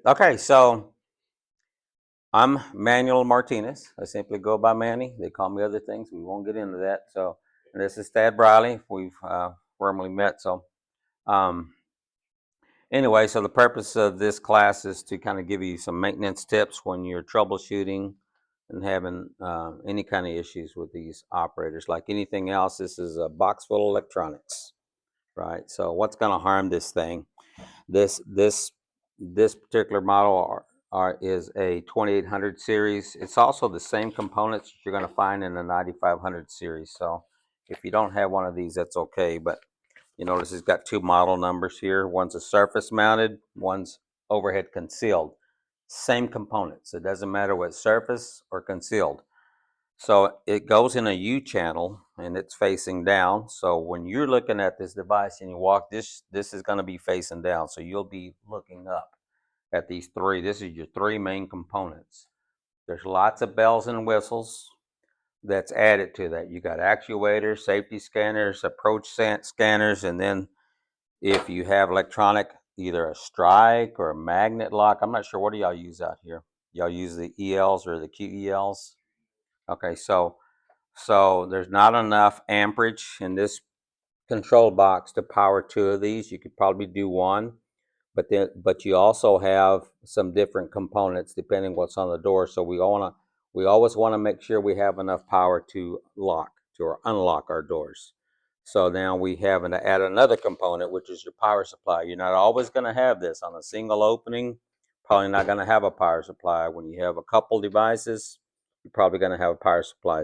Okay, so I'm Manuel Martinez. I simply go by Manny. They call me other things. We won't get into that. So, and this is Thad Briley. We've formally met. So, um, anyway, so the purpose of this class is to kind of give you some maintenance tips when you're troubleshooting and having any kind of issues with these operators. Like anything else, this is a box full of electronics, right? So, what's going to harm this thing? This this this particular model is a 2800 series. It's also the same components that you're going to find in the 9500 series. So if you don't have one of these, that's okay. But you notice it's got two model numbers here. One's a surface mounted, one's overhead concealed. Same components. It doesn't matter what surface or concealed. So it goes in a U channel and it's facing down. So when you're looking at this device and you walk, this is going to be facing down. So you'll be looking up at these three. This is your three main components. There's lots of bells and whistles that's added to that. You got actuators, safety scanners, approach scanners, and then if you have electronic, either a strike or a magnet lock. I'm not sure, what do y'all use out here? Y'all use the ELs or the QELs? Okay, so there's not enough amperage in this control box to power two of these. You could probably do one, but you also have some different components depending what's on the door. So we always want to make sure we have enough power to lock to or unlock our doors. So now we have to add another component, which is your power supply. You're not always going to have this on a single opening. Probably not going to have a power supply. When you have a couple devices, you're probably going to have a power supply.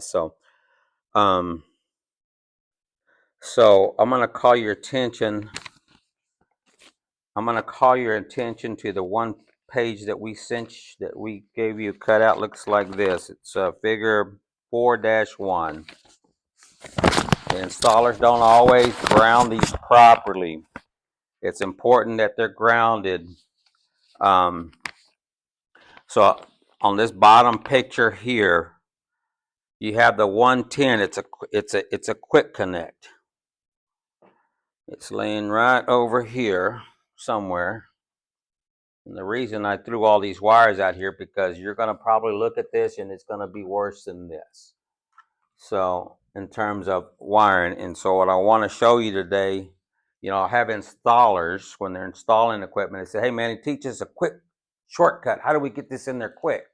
Um, so I'm going to call your attention. I'm going to call your attention to the one page that we gave you cut out. Looks like this. It's figure 4-1. The installers don't always ground these properly. It's important that they're grounded. So on this bottom picture here, you have the 110. It's a quick connect. It's laying right over here somewhere. And the reason I threw all these wires out here, because you're going to probably look at this and it's going to be worse than this. So in terms of wiring, and so what I want to show you today, I have installers when they're installing equipment, they say, hey man, teach us a quick shortcut. How do we get this in there quick?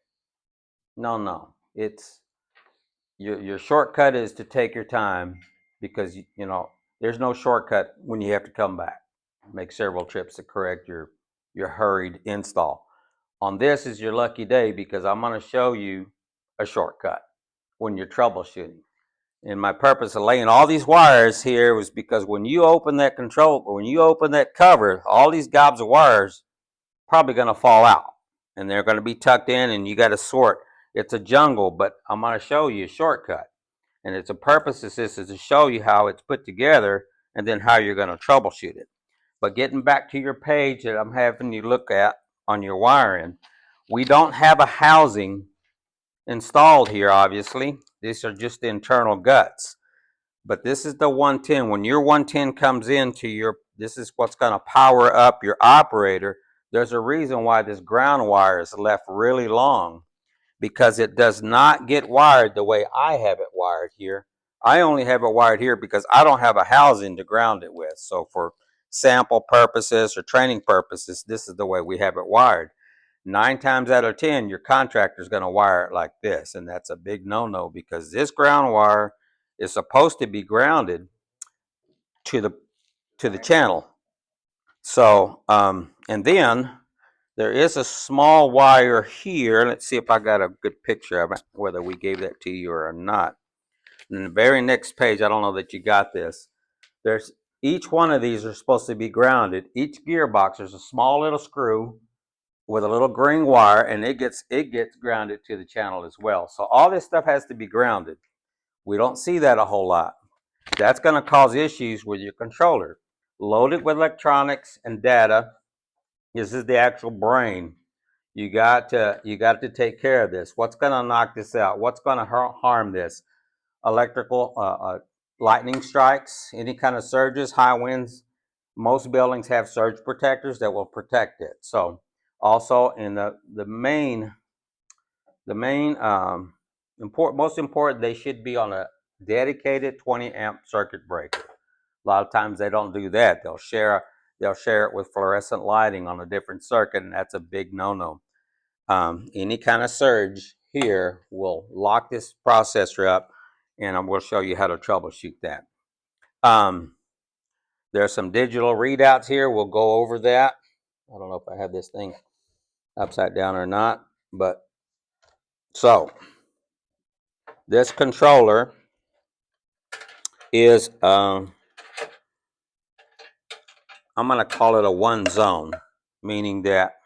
No. It's your shortcut is to take your time, because there's no shortcut when you have to come back, make several trips to correct your hurried install. On this is your lucky day, because I'm going to show you a shortcut when you're troubleshooting. And my purpose of laying all these wires here was because when you open that cover, all these gobs of wires probably going to fall out, and they're going to be tucked in, and you got to sort. It's a jungle, but I'm going to show you a shortcut. And it's a purpose of this is to show you how it's put together and then how you're going to troubleshoot it. But getting back to your page that I'm having you look at on your wiring, we don't have a housing installed here, obviously. These are just the internal guts. But this is the 110. When your 110 comes into this is what's going to power up your operator. There's a reason why this ground wire is left really long, because it does not get wired the way I have it wired here. I only have it wired here because I don't have a housing to ground it with. So for sample purposes or training purposes, this is the way we have it wired. 9 times out of 10, your contractor is going to wire it like this, and that's a big no-no, because this ground wire is supposed to be grounded to the channel. So, and then there is a small wire here. Let's see if I got a good picture of it, whether we gave that to you or not. And the very next page, I don't know that you got this. There's each one of these are supposed to be grounded. Each gearbox, there's a small little screw with a little green wire, and it gets grounded to the channel as well. So all this stuff has to be grounded. We don't see that a whole lot. That's going to cause issues with your controller. Loaded with electronics and data. This is the actual brain. You got to take care of this. What's going to knock this out? What's going to harm this? Electrical lightning strikes, any kind of surges, high winds. Most buildings have surge protectors that will protect it. So Also, in the main most important, they should be on a dedicated 20 amp circuit breaker. A lot of times they don't do that. They'll share it with fluorescent lighting on a different circuit, and that's a big no-no. Any kind of surge here will lock this processor up, and I will show you how to troubleshoot that. There's some digital readouts here. We'll go over that. I don't know if I have this thing upside down or not, but so this controller is I'm going to call it a one zone, meaning that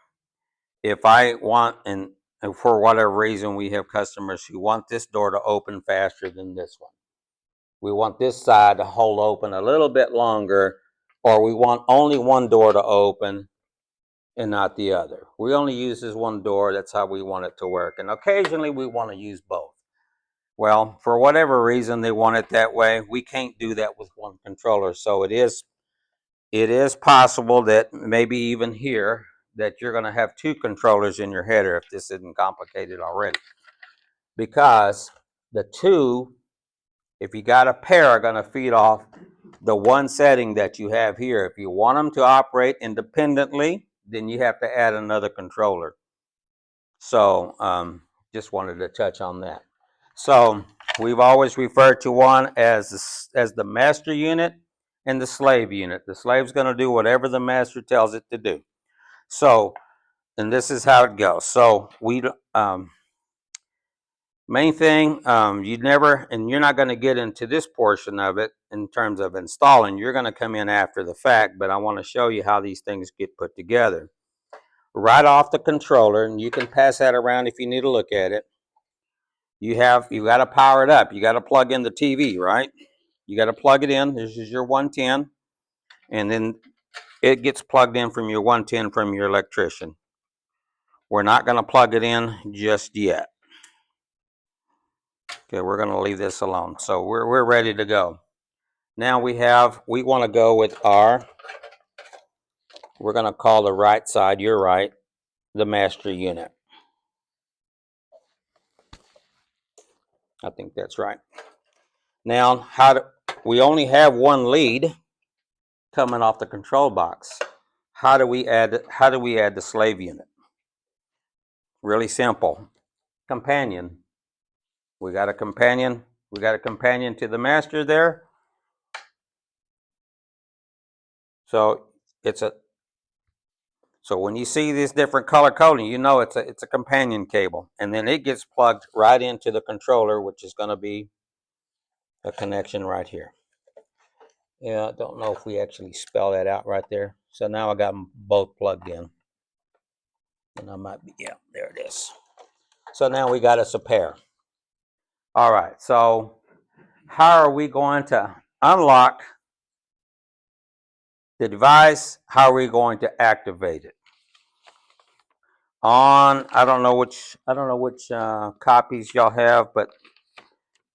if I want, and for whatever reason we have customers who want this door to open faster than this one, we want this side to hold open a little bit longer, or we want only one door to open and not the other. We only use this one door. That's how we want it to work. And occasionally we want to use both. Well, for whatever reason they want it that way, we can't do that with one controller. So it is possible that maybe even here that you're going to have two controllers in your header if this isn't complicated already. Because the two, if you got a pair, are going to feed off the one setting that you have here. If you want them to operate independently, then you have to add another controller. So just wanted to touch on that. So we've always referred to one as the master unit and the slave unit. The slave's going to do whatever the master tells it to do. So, and this is how it goes. So we main thing, you're not going to get into this portion of it in terms of installing. You're going to come in after the fact, but I want to show you how these things get put together. Right off the controller, and you can pass that around if you need to look at it. You got to power it up. You got to plug in the TV, right? You got to plug it in. This is your 110, and then it gets plugged in from your 110 from your electrician. We're not going to plug it in just yet. Okay, we're going to leave this alone. So we're ready to go. Now we want to go with we're going to call the right side, you're right, the master unit. I think that's right. Now, we only have one lead coming off the control box. How do we add the slave unit? Really simple. Companion. We got a companion to the master there. So when you see this different color coding, you know it's a companion cable, and then it gets plugged right into the controller, which is going to be a connection right here. Yeah, I don't know if we actually spell that out right there. So now I got them both plugged in, and I might be, yeah, there it is. So now we got us a pair. All right, so how are we going to unlock the device? How are we going to activate it? I don't know which copies y'all have, but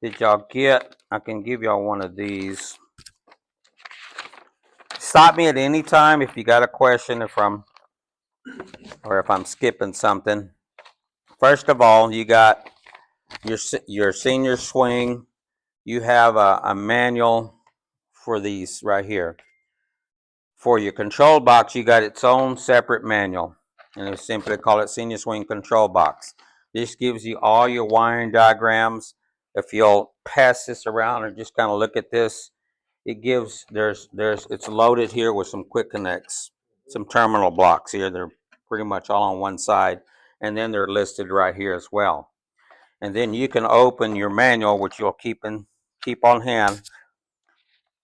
did y'all get? I can give y'all one of these. Stop me at any time if you got a question, if I'm skipping something. First of all, you got your senior swing. You have a manual for these right here. For your control box, you got its own separate manual, and we simply call it Senior Swing Control Box. This gives you all your wiring diagrams. If you'll pass this around and just kind of look at this, it gives it's loaded here with some quick connects, some terminal blocks here. They're pretty much all on one side, and then they're listed right here as well. And then you can open your manual, which you'll keep on hand.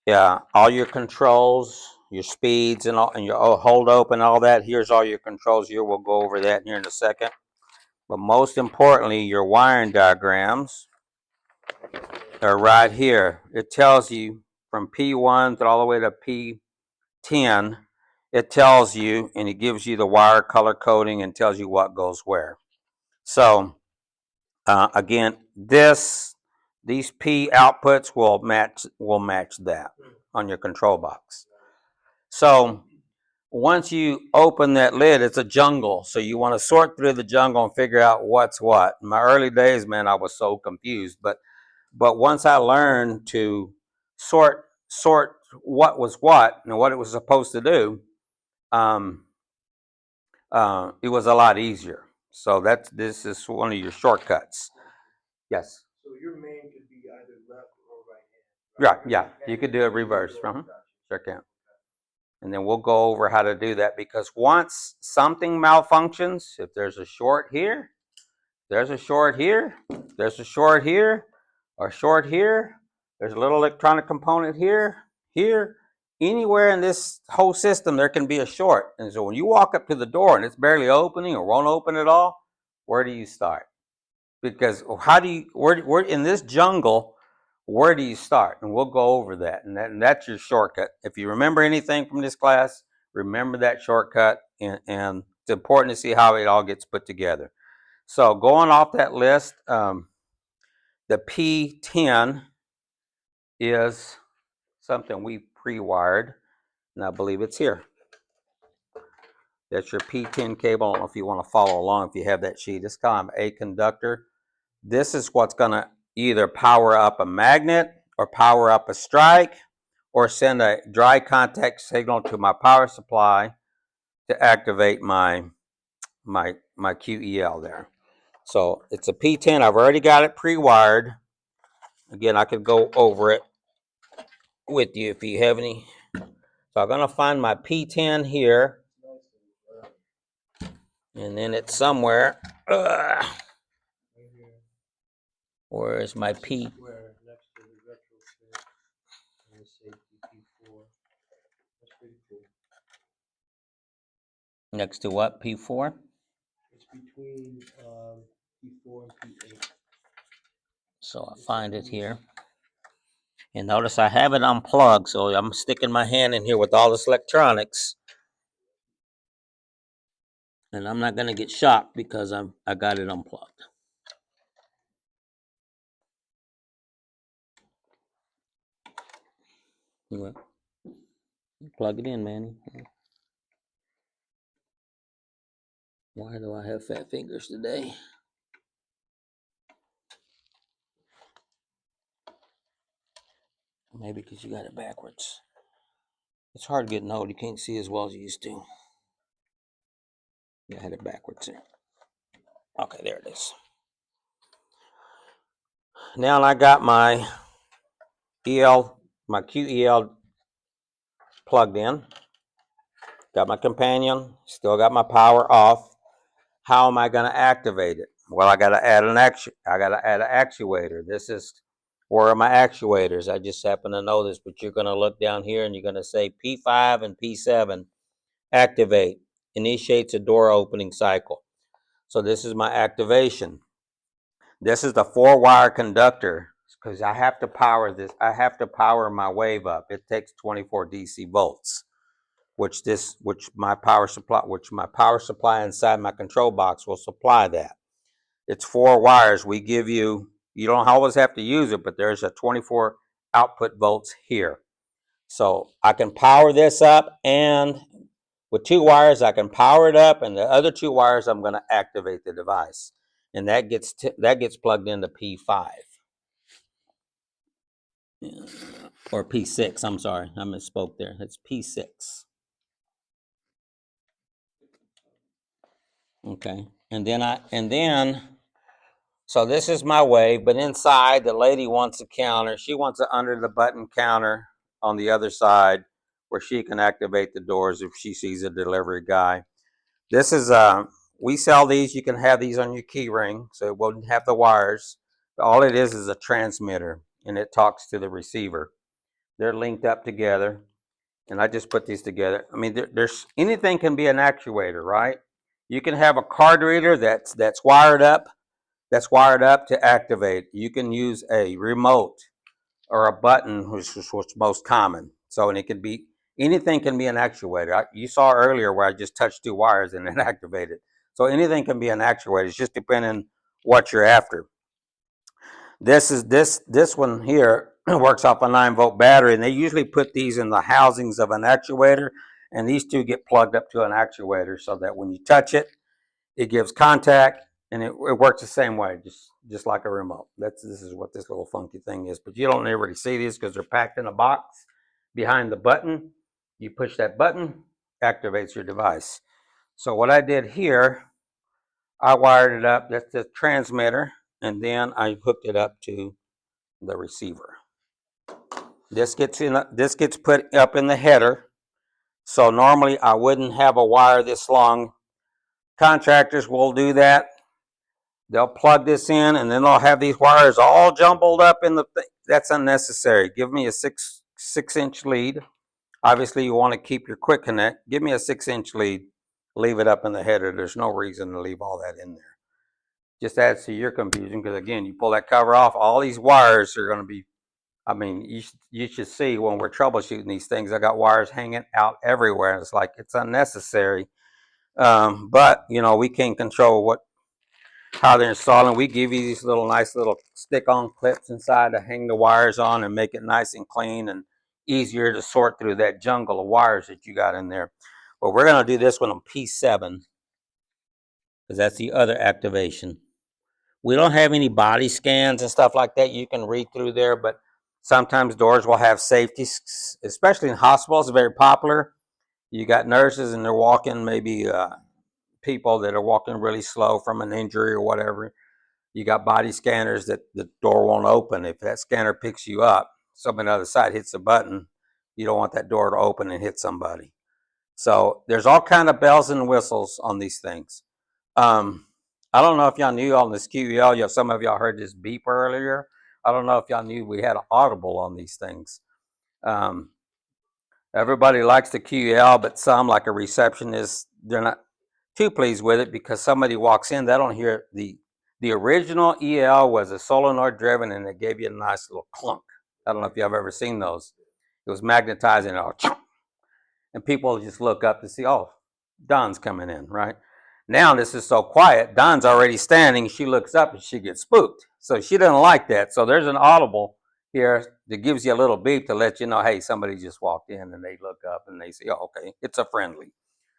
Yeah, all your controls, your speeds, and your hold open, all that. Here's all your controls here. We'll go over that here in a second. But most importantly, your wiring diagrams are right here. It tells you from P1 all the way to P10. It tells you, and it gives you the wire color coding and tells you what goes where. So again, these P outputs will match that on your control box. So once you open that lid, it's a jungle. So you want to sort through the jungle and figure out what's what. In my early days, man, I was so confused. But once I learned to sort what was what and what it was supposed to do, um, it was a lot easier. So this is one of your shortcuts. Yes. So your main could be either left or right hand. Right. Yeah. You could do it reverse. Sure can. And then we'll go over how to do that, because once something malfunctions, if there's a short here, there's a short here, there's a short here, or short here, there's a little electronic component here, here, anywhere in this whole system, there can be a short. And so when you walk up to the door and it's barely opening or won't open at all, where do you start? Because how do you, where in this jungle, where do you start? And we'll go over that. And that's your shortcut. If you remember anything from this class, remember that shortcut. And it's important to see how it all gets put together. So going off that list, the P10 is something we pre-wired, and I believe it's here. That's your P10 cable. I don't know if you want to follow along if you have that sheet. It's kind of a conductor. This is what's going to either power up a magnet or power up a strike or send a dry contact signal to my power supply to activate my QEL there. So it's a P10. I've already got it pre-wired. Again, I could go over it with you if you have any. So I'm going to find my P10 here. And then it's somewhere. Where is my P? Next to the retrofit and the safety P4. That's pretty cool. Next to what? P4? It's between P4 and P8. So I find it here. And notice I have it unplugged, so I'm sticking my hand in here with all this electronics. And I'm not going to get shocked because I got it unplugged. Well, plug it in, Manny. Why do I have fat fingers today? Maybe because you got it backwards. It's hard to get old. You can't see as well as you used to. Yeah, I had it backwards here. Okay, there it is. Now I got my my QEL plugged in. Got my companion. Still got my power off. How am I going to activate it? Well, I got to add an actuator. This is where are my actuators? I just happen to know this, but you're going to look down here and you're going to say P5 and P7 activate, initiates a door opening cycle. So this is my activation. This is the 4-wire conductor because I have to power this. I have to power my wave up. It takes 24 DC volts, which my power supply inside my control box will supply that. It's 4 wires. We give you don't always have to use it, but there's a 24 output volts here. So I can power this up, and with 2 wires, I can power it up, and the other 2 wires, I'm going to activate the device. And that gets plugged into P5. Or P6, I'm sorry. I misspoke there. It's P6. Okay. And then so this is my wave, but inside the lady wants a counter. She wants it under the button counter on the other side where she can activate the doors if she sees a delivery guy. This is we sell these. You can have these on your key ring, so it won't have the wires. All it is a transmitter, and it talks to the receiver. They're linked up together, and I just put these together. I mean, there's anything can be an actuator, right? You can have a card reader that's wired up to activate. You can use a remote or a button, which is what's most common. So, and it could be anything can be an actuator. You saw earlier where I just touched 2 wires and it activated. So anything can be an actuator. It's just depending what you're after. This one here works off a 9-volt battery, and they usually put these in the housings of an actuator, and these two get plugged up to an actuator so that when you touch it, it gives contact, and it works the same way, just like a remote. This is what this little funky thing is, but you don't really see these because they're packed in a box behind the button. You push that button, activates your device. So what I did here, I wired it up. That's the transmitter, and then I hooked it up to the receiver. This gets put up in the header. So normally I wouldn't have a wire this long. Contractors will do that. They'll plug this in, and then they'll have these wires all jumbled up in the thing. That's unnecessary. Give me a six-inch lead. Obviously, you want to keep your quick connect. Give me a 6-inch lead. Leave it up in the header. There's no reason to leave all that in there. Just adds to your confusion because, again, you pull that cover off, all these wires are going to be, I mean, you should see when we're troubleshooting these things, I got wires hanging out everywhere. It's like it's unnecessary. But, you know, we can control how they're installing. We give you these nice little stick-on clips inside to hang the wires on and make it nice and clean and easier to sort through that jungle of wires that you got in there. But we're going to do this one on P7 because that's the other activation. We don't have any body scans and stuff like that. You can read through there, but sometimes doors will have safety, especially in hospitals. It's very popular. You got nurses and they're walking, maybe people that are walking really slow from an injury or whatever. You got body scanners that the door won't open. If that scanner picks you up, somebody on the other side hits the button, you don't want that door to open and hit somebody. So there's all kind of bells and whistles on these things. I don't know if y'all knew on this QEL, some of y'all heard this beep earlier. I don't know if y'all knew we had an audible on these things. Um, Everybody likes the QEL, but some, like a receptionist, they're not too pleased with it because somebody walks in, they don't hear the original EL was a solenoid driven, and it gave you a nice little clunk. I don't know if you've ever seen those. It was magnetizing, and people just look up to see, oh, Don's coming in, right? Now this is so quiet. Don's already standing. She looks up and she gets spooked. So she doesn't like that. So there's an audible here that gives you a little beep to let you know, hey, somebody just walked in, and they look up and they say, oh, okay, it's a friendly,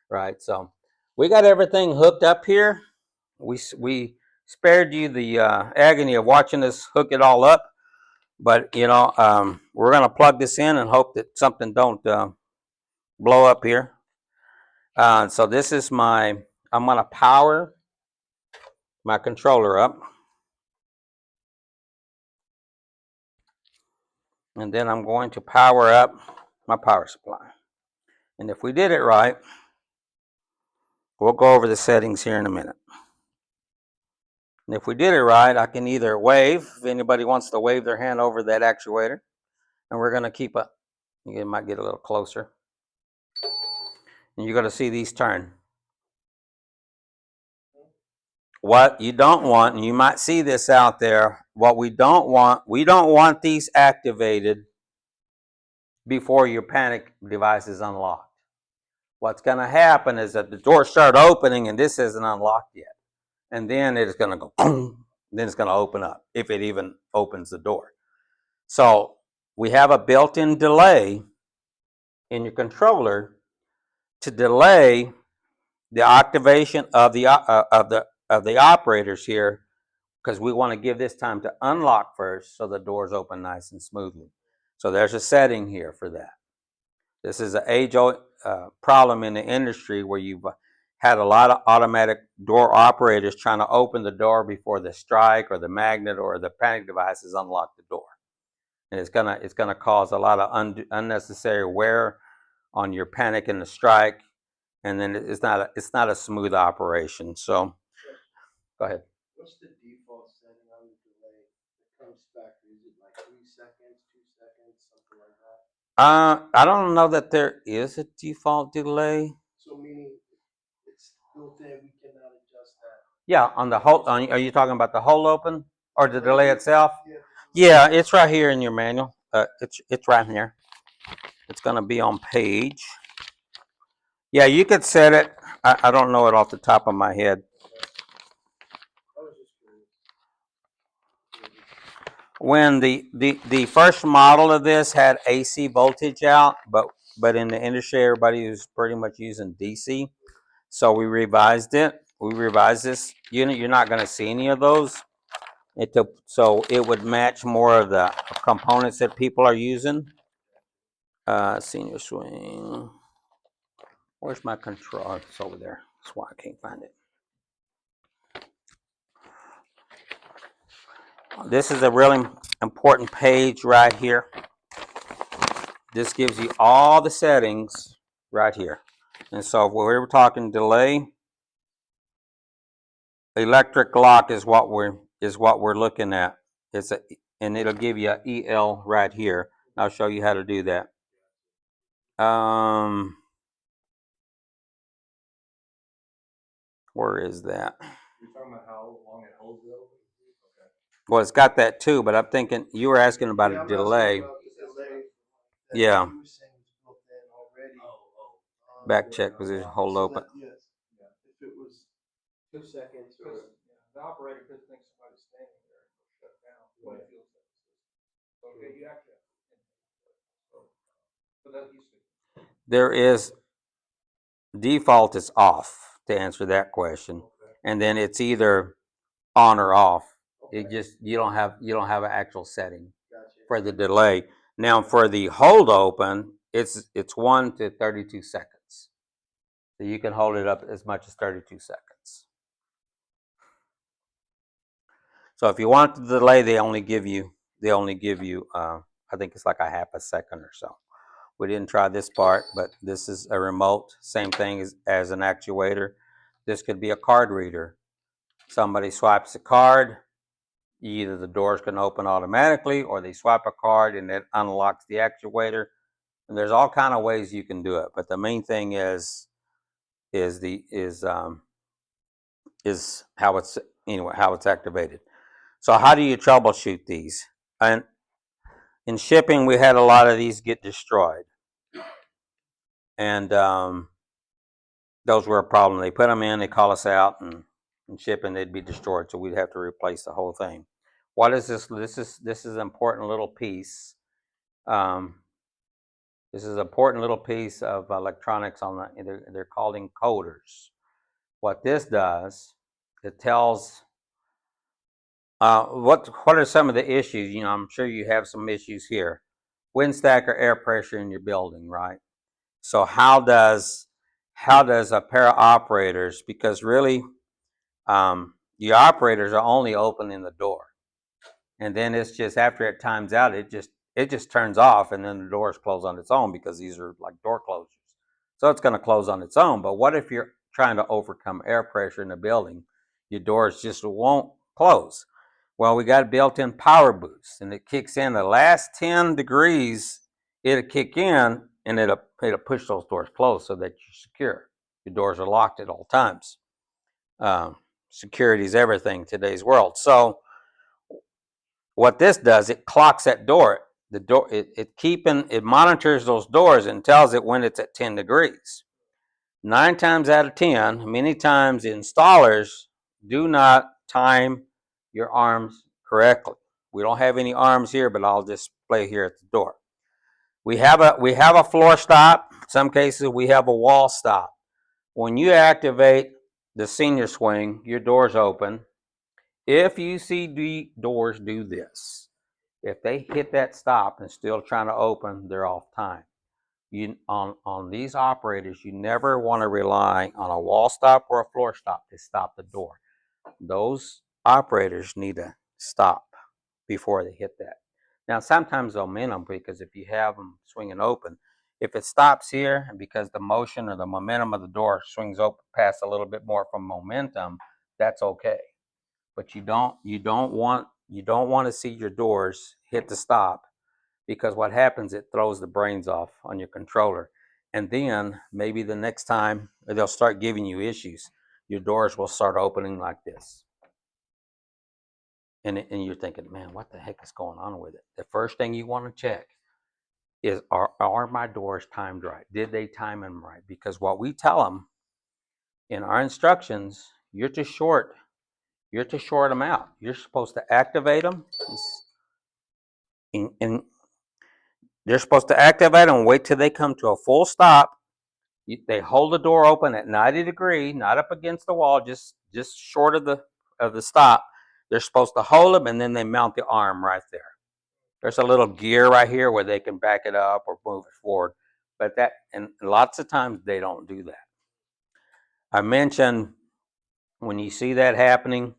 right? So we got everything hooked up here. We spared you the agony of watching us hook it all up, but you know, we're gonna plug this in and hope that something don't blow up here. So this is I'm gonna power my controller up, and then I'm going to power up my power supply. And if we did it right, we'll go over the settings here in a minute. And if we did it right, I can either wave, if anybody wants to wave their hand over that actuator, and we're gonna keep you might get a little closer, and you're gonna see these turn. What you don't want, and you might see this out there, what we don't want these activated before your panic device is unlocked. What's going to happen is that the doors start opening and this isn't unlocked yet. And then it's going to go, boom, then it's going to open up, if it even opens the door. So we have a built-in delay in your controller to delay the activation of the operators here, because we want to give this time to unlock first so the doors open nice and smoothly. So there's a setting here for that. This is an age-old problem in the industry where you've had a lot of automatic door operators trying to open the door before the strike or the magnet or the panic devices unlock the door. And it's gonna cause a lot of unnecessary wear on your panic and the strike, and then it's not a smooth operation. So go ahead. What's the default setting on the delay that comes back? Is it like 3 seconds, 2 seconds, something like that? I don't know that there is a default delay. So meaning it's built in, we cannot adjust that. Yeah, on the whole, are you talking about the hold open or the delay itself? Yeah, it's right here in your manual. It's right here. It's going to be on page. Yeah, you could set it. I don't know it off the top of my head. I was just curious. When the first model of this had AC voltage out, but but in the industry, everybody is pretty much using DC. So we revised it. We revised this unit. You're not going to see any of those. So it would match more of the components that people are using. Senior swing. Where's my control? It's over there. That's why I can't find it. This is a really important page right here. This gives you all the settings right here. And so if we're talking delay, electric lock is what we're looking at. And it'll give you an EL right here. I'll show you how to do that. Where is that? You're talking about how long it holds it open? Okay. Well, it's got that too, but I'm thinking you were asking about Yeah, a I'm delay. asking about the delay that Yeah. you were saying was built in already. Back check position, hold So open. that, yes, yeah, if it was 2 seconds or. The operator could think somebody's standing there and shut down when it feels that system. So you actually have to. But that used to. There is default is off to answer that question, Okay. and then it's either on or off. Okay. It just you don't have an actual setting Gotcha. for the delay. Now for the hold open, it's 1 to 32 seconds. So you can hold it up as much as 32 seconds. So if you want the delay, they only give you I think it's like a half a second or so. We didn't try this part, but this is a remote, same thing as an actuator. This could be a card reader. Somebody swipes a card, either the doors can open automatically or they swipe a card and it unlocks the actuator. And there's all kind of ways you can do it, but the main thing is how it's activated. So how do you troubleshoot these? And in shipping, we had a lot of these get destroyed, and those were a problem. They put them in, they call us out, and shipping they'd be destroyed, so we'd have to replace the whole thing. What is this? This is an important little piece. This is an important little piece of electronics on they're called encoders. What this does, it tells what are some of the issues. I'm sure you have some issues here. Wind stack or air pressure in your building, right? So how does a pair of operators, because really the operators are only opening the door, and then it's just after it times out, it just turns off, and then the doors close on its own because these are like door closures. So it's going to close on its own. But what if you're trying to overcome air pressure in the building? Your doors just won't close. Well, we got a built-in power boost, and it kicks in the last 10 degrees. It'll kick in, and it'll push those doors closed so that you're secure. Your doors are locked at all times. Security is everything in today's world. So what this does, it clocks that door. The door it monitors those doors and tells it when it's at 10 degrees. 9 times out of 10, many times installers do not time your arms correctly. We don't have any arms here, but I'll display here at the door. We have a floor stop. In some cases, we have a wall stop. When you activate the senior swing, your doors open. If you see the doors do this, if they hit that stop and still trying to open, they're off time. On these operators, you never want to rely on a wall stop or a floor stop to stop the door. Those operators need to stop before they hit that. Now, sometimes they'll min them because if you have them swinging open, if it stops here and because the motion or the momentum of the door swings open past a little bit more from momentum, that's okay. But you don't want to see your doors hit the stop, because what happens, it throws the brains off on your controller. And then maybe the next time they'll start giving you issues. Your doors will start opening like this. And you're thinking, man, what the heck is going on with it? The first thing you want to check is, are my doors timed right? Did they time them right? Because what we tell them in our instructions, you're to short them out. You're supposed to activate them. And You're supposed to activate and wait till they come to a full stop. They hold the door open at 90 degrees, not up against the wall, just short of the stop. They're supposed to hold them, and then they mount the arm right there. There's a little gear right here where they can back it up or move it forward. But that, and lots of times they don't do that. I mentioned when you see that happening,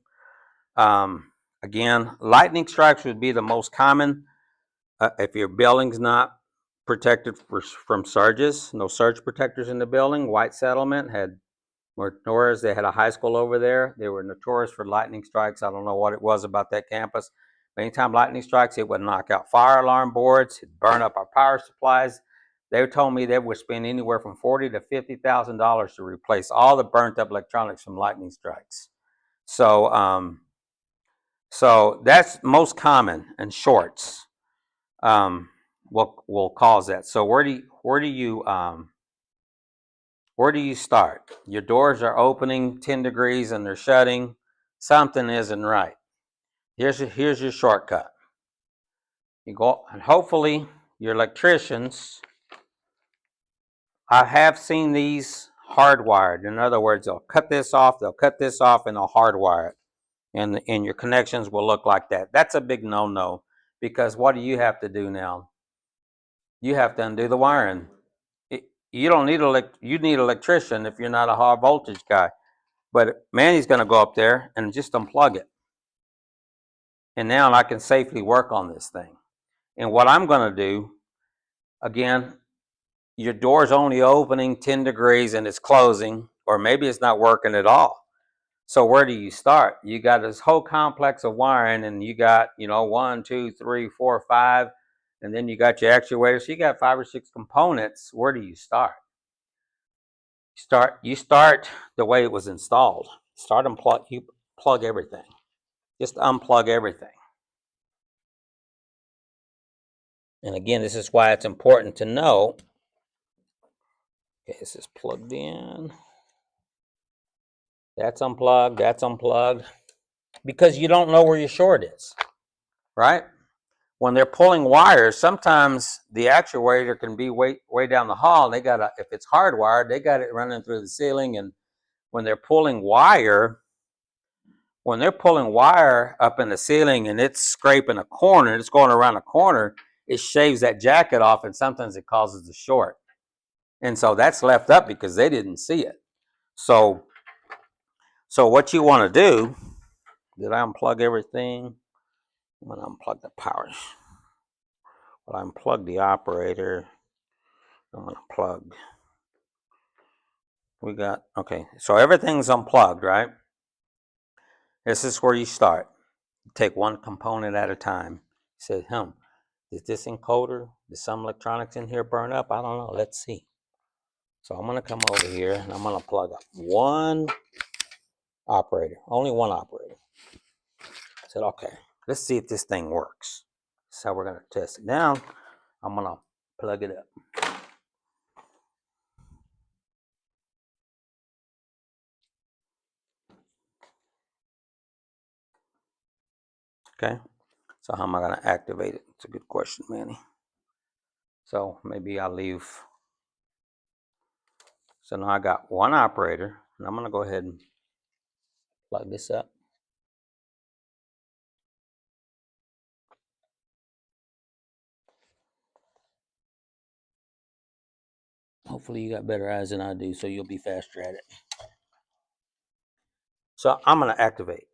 again, lightning strikes would be the most common if your building's not protected from surges. No surge protectors in the building. White Settlement were notorious. They had a high school over there. They were notorious for lightning strikes. I don't know what it was about that campus. But anytime lightning strikes, it would knock out fire alarm boards, it'd burn up our power supplies. They told me they would spend anywhere from $40,000 to $50,000 to replace all the burnt up electronics from lightning strikes. So that's most common, and shorts will cause that. So where do you start? Your doors are opening 10 degrees and they're shutting. Something isn't right. Here's your shortcut. You go, and hopefully your electricians, I have seen these hardwired. In other words, they'll cut this off, and they'll hardwire it. And your connections will look like that. That's a big no-no, because what do you have to do now? You have to undo the wiring. You don't need you need an electrician if you're not a high voltage guy. But Manny's going to go up there and just unplug it. And now I can safely work on this thing. And what I'm going to do, again, your door's only opening 10 degrees and it's closing, or maybe it's not working at all. So where do you start? You got this whole complex of wiring, and you got, 1, 2, 3, 4, 5, and then you got your actuators. So you got 5 or 6 components. Where do you start? You start the way it was installed. You plug everything. Just unplug everything. And again, this is why it's important to know. Okay, this is plugged in. That's unplugged. That's unplugged. Because you don't know where your short is, right? When they're pulling wires, sometimes the actuator can be way down the hall. And if it's hardwired, they got it running through the ceiling. And when they're pulling wire, up in the ceiling and it's scraping a corner, it's going around a corner, it shaves that jacket off, and sometimes it causes a short. And so that's left up because they didn't see it. So what you want to do, did I unplug everything? I'm going to unplug the power. Well, I unplugged the operator. I'm going to plug. Okay, so everything's unplugged, right? This is where you start. You take one component at a time. You say, is this encoder? Did some electronics in here burn up? I don't know. Let's see. So I'm going to come over here and I'm going to plug up one operator, only one operator. I said, okay, let's see if this thing works. That's how we're going to test it. Now, I'm going to plug it up. Okay, so how am I going to activate it? It's a good question, Manny. So maybe I'll leave. So now I got one operator, and I'm going to go ahead and plug this up. Hopefully you got better eyes than I do, so you'll be faster at it. So I'm going to activate.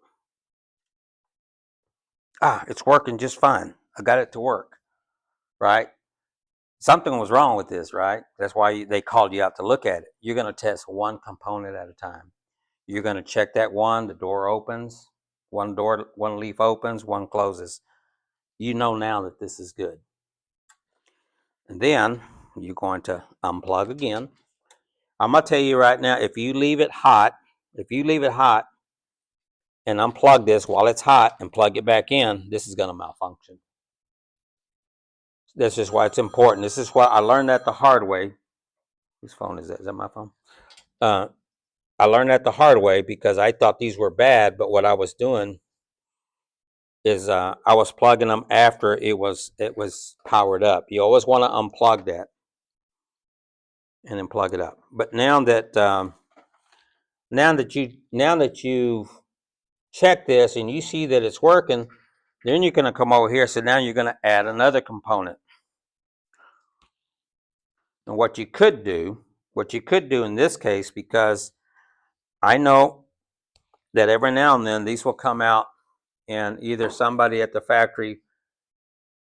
It's working just fine. I got it to work, right? Something was wrong with this, right? That's why they called you out to look at it. You're going to test one component at a time. You're going to check that one, the door opens, one leaf opens, one closes. You know now that this is good. And then you're going to unplug again. I'm going to tell you right now, if you leave it hot and unplug this while it's hot and plug it back in, this is going to malfunction. This is why it's important. This is why I learned that the hard way. Whose phone is that? Is that my phone? I learned that the hard way because I thought these were bad, but what I was doing is I was plugging them after it was powered up. You always want to unplug that and then plug it up. But now that you've checked this and you see that it's working, then you're going to come over here. So now you're going to add another component. And what you could do in this case, because I know that every now and then these will come out and either somebody at the factory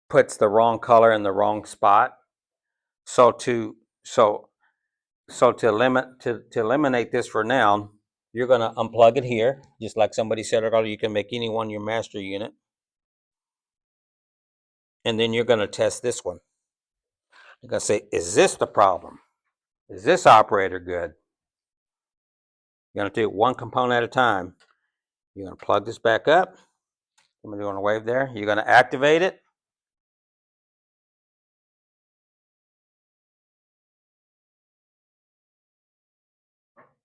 puts the wrong color in the wrong spot. So to eliminate this for now, you're going to unplug it here, just like somebody said earlier. You can make any one your master unit, and then you're going to test this one. You're going to say, is this the problem? Is this operator good? You're going to do it one component at a time. You're going to plug this back up. Somebody want to wave there. You're going to activate it.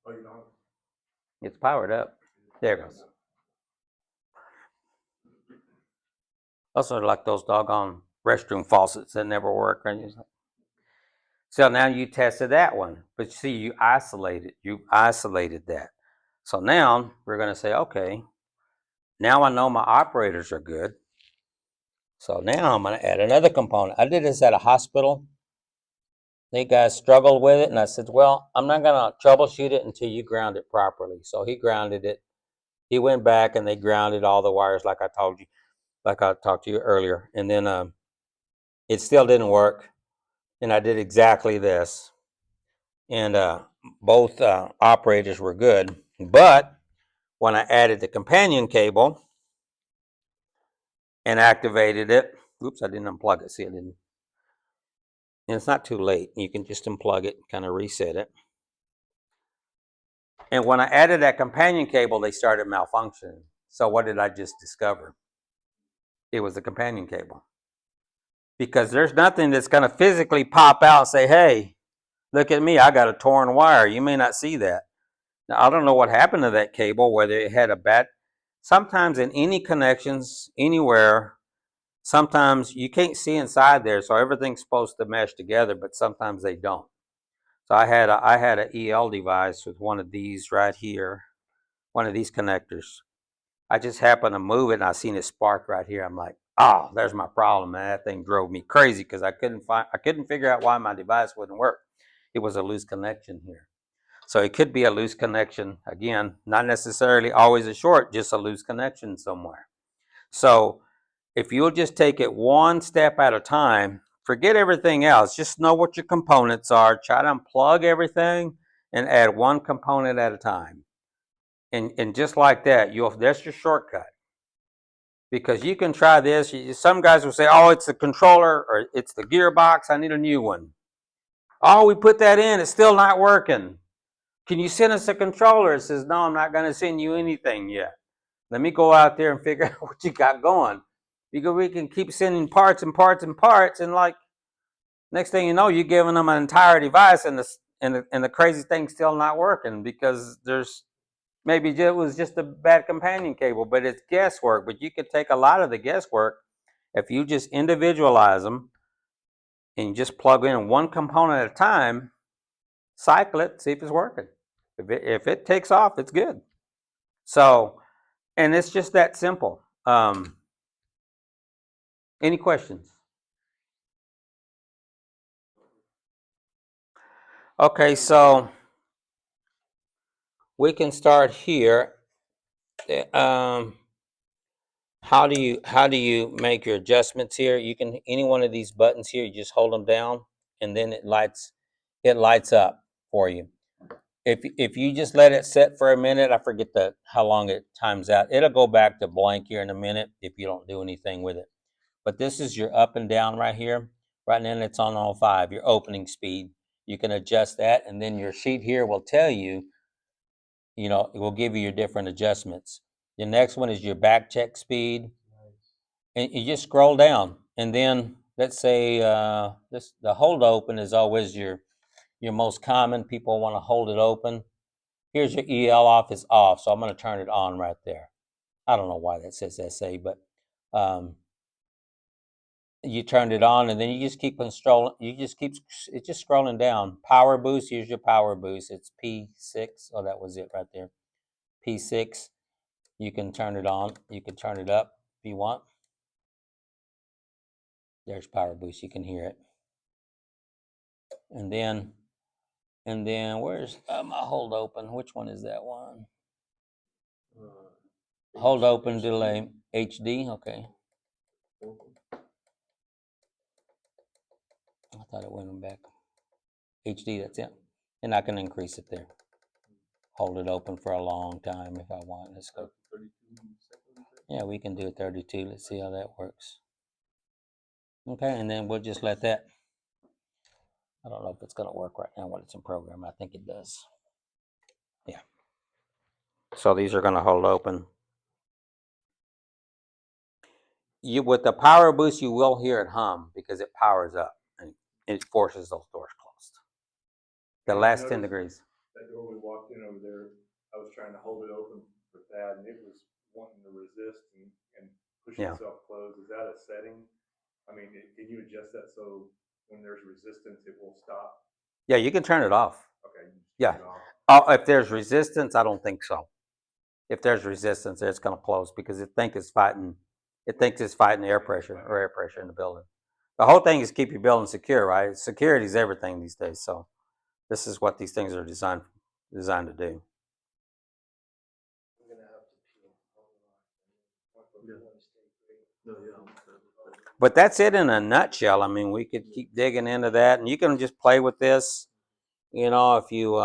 Oh, you don't? It's powered up. There it goes. Also, like those doggone restroom faucets that never work. So now you tested that one, but see, you isolated that. So now we're going to say, okay, now I know my operators are good. So now I'm going to add another component. I did this at a hospital. They guys struggled with it, and I said, well, I'm not going to troubleshoot it until you ground it properly. So he grounded it. He went back and they grounded all the wires like I told you, like I talked to you earlier. And then it still didn't work. And I did exactly this. And both operators were good. But when I added the companion cable and activated it, oops, I didn't unplug it. See, I didn't. And it's not too late. You can just unplug it, kind of reset it. And when I added that companion cable, they started malfunctioning. So what did I just discover? It was the companion cable. Because there's nothing that's going to physically pop out and say, hey, look at me, I got a torn wire. You may not see that. Now, I don't know what happened to that cable, whether it had a bad. Sometimes in any connections, anywhere, sometimes you can't see inside there, so everything's supposed to mesh together, but sometimes they don't. So I had an EL device with one of these right here, one of these connectors. I just happened to move it and I seen it spark right here. I'm like, oh, there's my problem, man. That thing drove me crazy because I couldn't figure out why my device wouldn't work. It was a loose connection here. So it could be a loose connection. Again, not necessarily always a short, just a loose connection somewhere. So if you'll just take it one step at a time, forget everything else. Just know what your components are. Try to unplug everything and add one component at a time. And just like that, that's your shortcut. Because you can try this. Some guys will say, oh, it's the controller or it's the gearbox. I need a new one. Oh, we put that in. It's still not working. Can you send us a controller? It says, no, I'm not going to send you anything yet. Let me go out there and figure out what you got going. Because we can keep sending parts and parts and parts. And like, next thing you know, you're giving them an entire device and the crazy thing's still not working because there's maybe it was just a bad companion cable, but it's guesswork. But you could take a lot of the guesswork if you just individualize them and you just plug in one component at a time, cycle it, see if it's working. If it takes off, it's good. So, and it's just that simple. Any questions? Okay, so we can start here. Um, how do you make your adjustments here? You can any one of these buttons here. You just hold them down, and then it lights up for you. If you just let it sit for a minute, I forget how long it times out. It'll go back to blank here in a minute if you don't do anything with it. But this is your up and down right here. Right now it's on all five, your opening speed. You can adjust that, and then your sheet here will tell you, it will give you your different adjustments. The next one is your back check speed. And you just scroll down. And then let's say the hold open is always your most common. People want to hold it open. Here's your EL off is off, so I'm going to turn it on right there. I don't know why that says SA, but You turned it on, and then you just keep scrolling. It's just scrolling down. Power boost. Here's your power boost. It's P6. Oh, that was it right there. P6. You can turn it on. You can turn it up if you want. There's power boost. You can hear it. And then where's my hold open? Which one is that one? Hold open delay HD. Okay. I thought it went back. HD. That's it. And I can increase it there. Hold it open for a long time if I want. Let's go. 32 seconds. Yeah, we can do 32. Let's see how that works. Okay, and then we'll just let that. I don't know if it's going to work right now when it's in program. I think it does. Yeah. So these are going to hold open. With the power boost, you will hear it hum because it powers up and it forces those doors closed. The last 10 degrees. That door we walked in over there, I was trying to hold it open with that, and it was wanting to resist and push itself closed. Is that a setting? I mean, can you adjust that so when there's resistance, it will stop? Yeah, you can turn it off. Okay. Yeah. Oh, if there's resistance, I don't think so. If there's resistance, it's going to close because it thinks it's fighting. It thinks it's fighting air pressure in the building. The whole thing is keep your building secure, right? Security is everything these days. So this is what these things are designed to do. But that's it in a nutshell. I mean, we could keep digging into that, and you can just play with this. You know, if you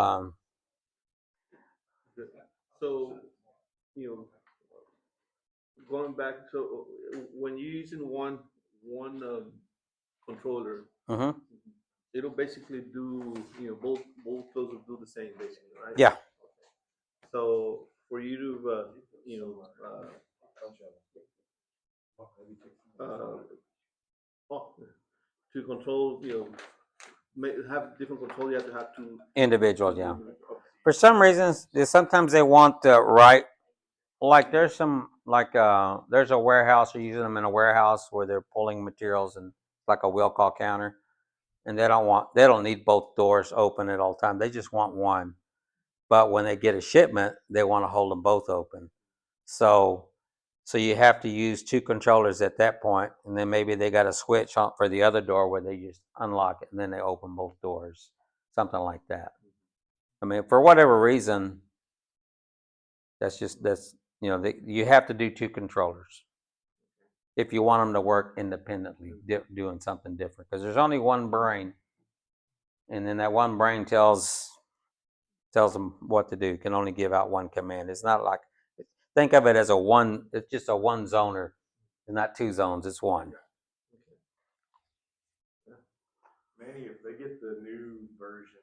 So, going back, so when you're using one controller, it'll basically do, both fields will do the same, basically, right? Yeah. So for you to, to control, have different control, you have to Individuals, yeah. For some reasons, sometimes they want the right. Like there's some there's a warehouse. They're using them in a warehouse where they're pulling materials and like a wheel call counter, and they don't need both doors open at all time. They just want one. But when they get a shipment, they want to hold them both open. So you have to use two controllers at that point, and then maybe they got a switch on for the other door where they just unlock it and then they open both doors, something like that. I mean, for whatever reason, that's you have to do two controllers if you want them to work independently, doing something different. Because there's only one brain, and then that one brain tells them what to do. It can only give out one command. It's not like think of it as a one. It's just a one zoner. It's not two zones. It's one. Manny, if they get the new version